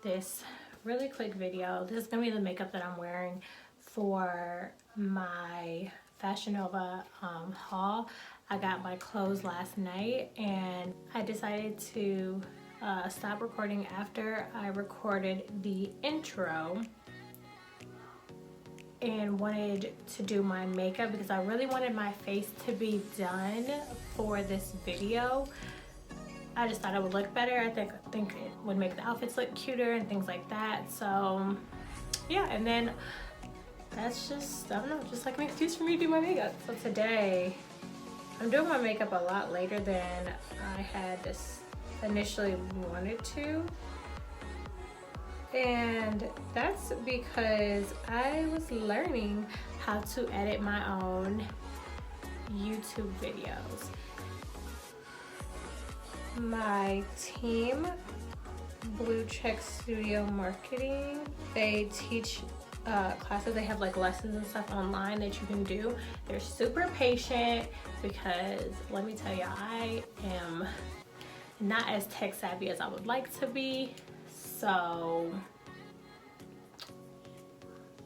this really quick video. This is gonna be the makeup that I'm wearing for my Fashion Nova haul. I got my clothes last night and I decided to stop recording after I recorded the intro and wanted to do my makeup because I really wanted my face to be done for this video. I just thought it would look better. I think it would make the outfits look cuter and things like that. So yeah, and then that's just, I don't know, just like an excuse for me to do my makeup. So today I'm doing my makeup a lot later than I had this initially wanted to. And that's because I was learning how to edit my own YouTube videos. My team, Blue Check Studio Marketing, they teach classes. They have like lessons and stuff online that you can do. They're super patient because let me tell you, I am not as tech savvy as I would like to be. So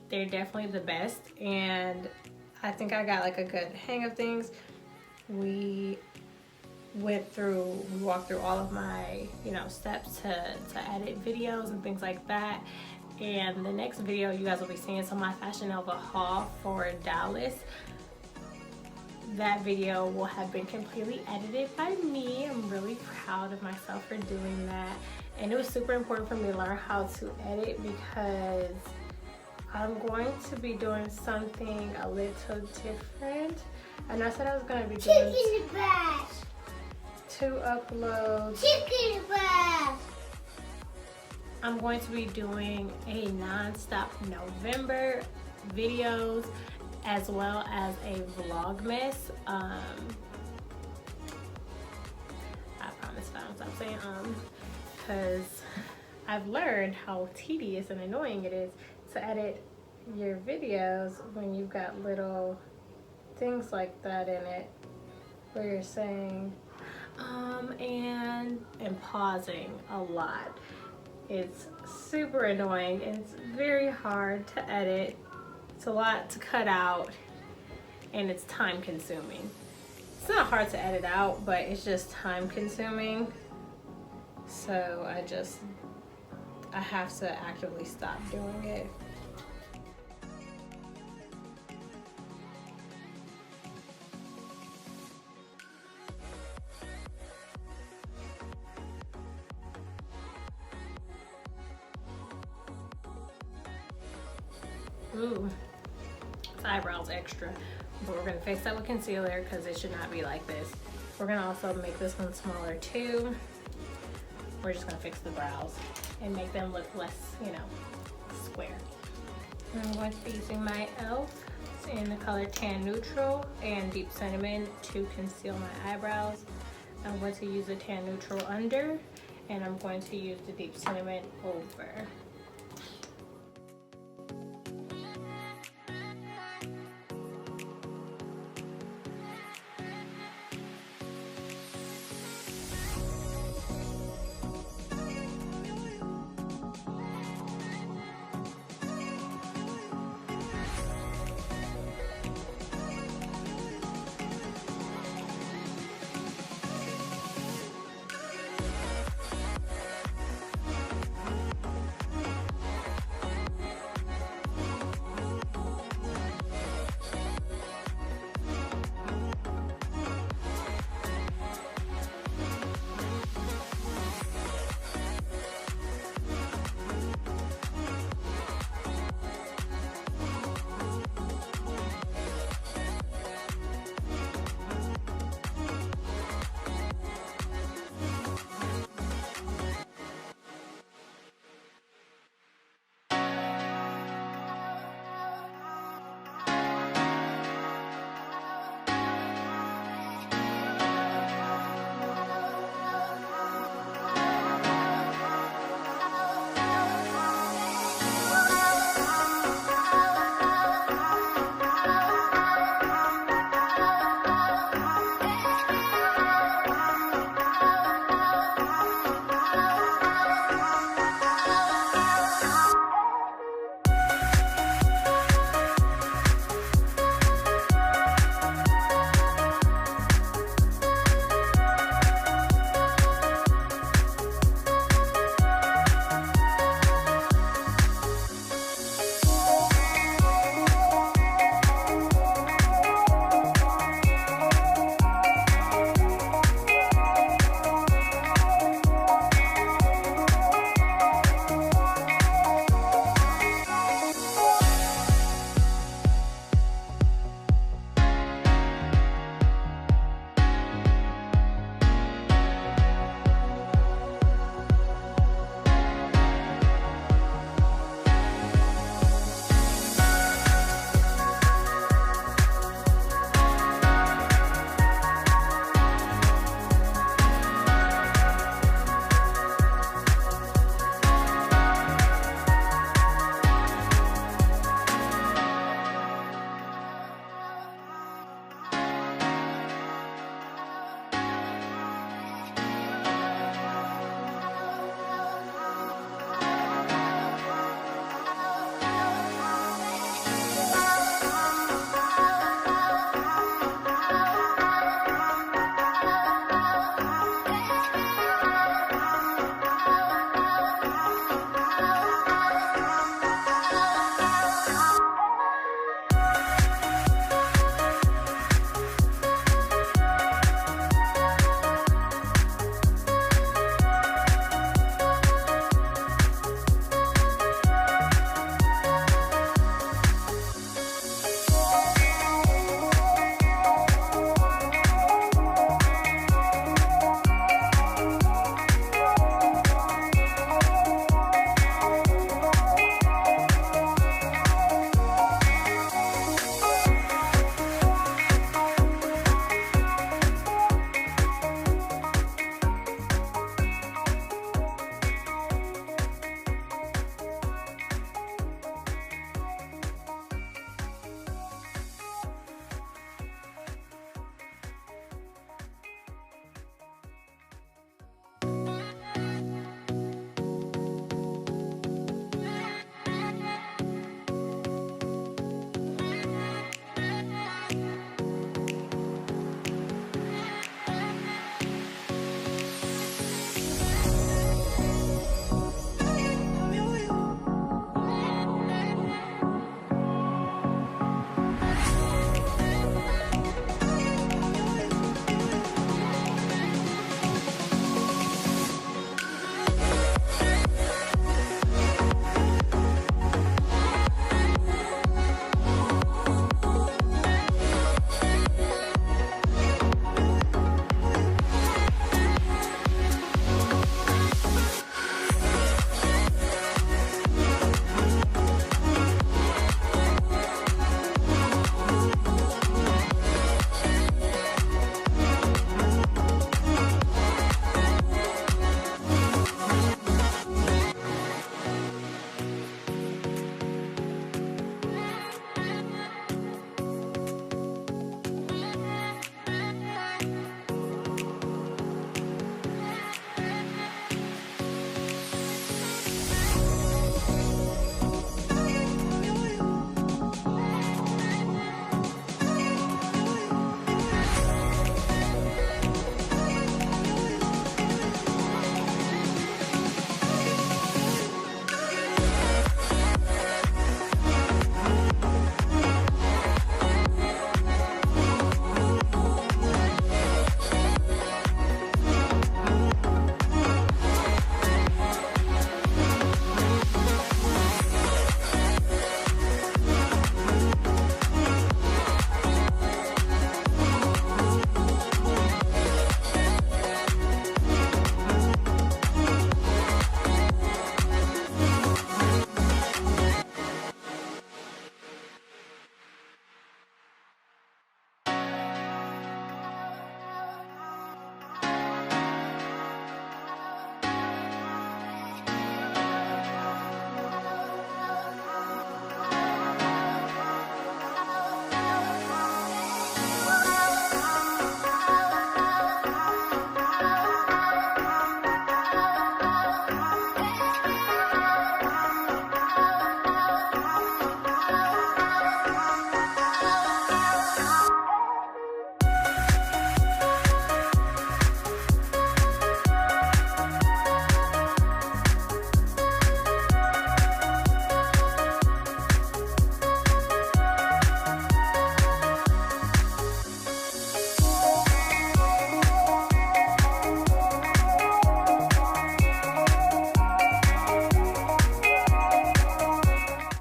they're definitely the best, and I think I got like a good hang of things. We walked through all of my, steps to edit videos and things like that. And the next video you guys will be seeing some of my Fashion Nova haul for Dallas. That video will have been completely edited by me. I'm really proud of myself for doing that. And it was super important for me to learn how to edit because I'm going to be doing something a little different. And I said I was going to be doing two uploads. I'm going to be doing a non-stop November videos as well as a vlogmas. I promise I don't stop saying because I've learned how tedious and annoying it is to edit your videos when you've got little things like that in it where you're saying and pausing a lot. It's super annoying and it's very hard to edit. It's a lot to cut out and it's time consuming. It's not hard to edit out, but it's just time consuming. So I have to actively stop doing it. Ooh, this eyebrow's extra, but we're gonna fix that with concealer because it should not be like this. We're gonna also make this one smaller too. We're just gonna fix the brows and make them look less, square. I'm going to be using my E.L.F. in the color Tan Neutral and Deep Cinnamon to conceal my eyebrows. I'm going to use the Tan Neutral under, and I'm going to use the Deep Cinnamon over.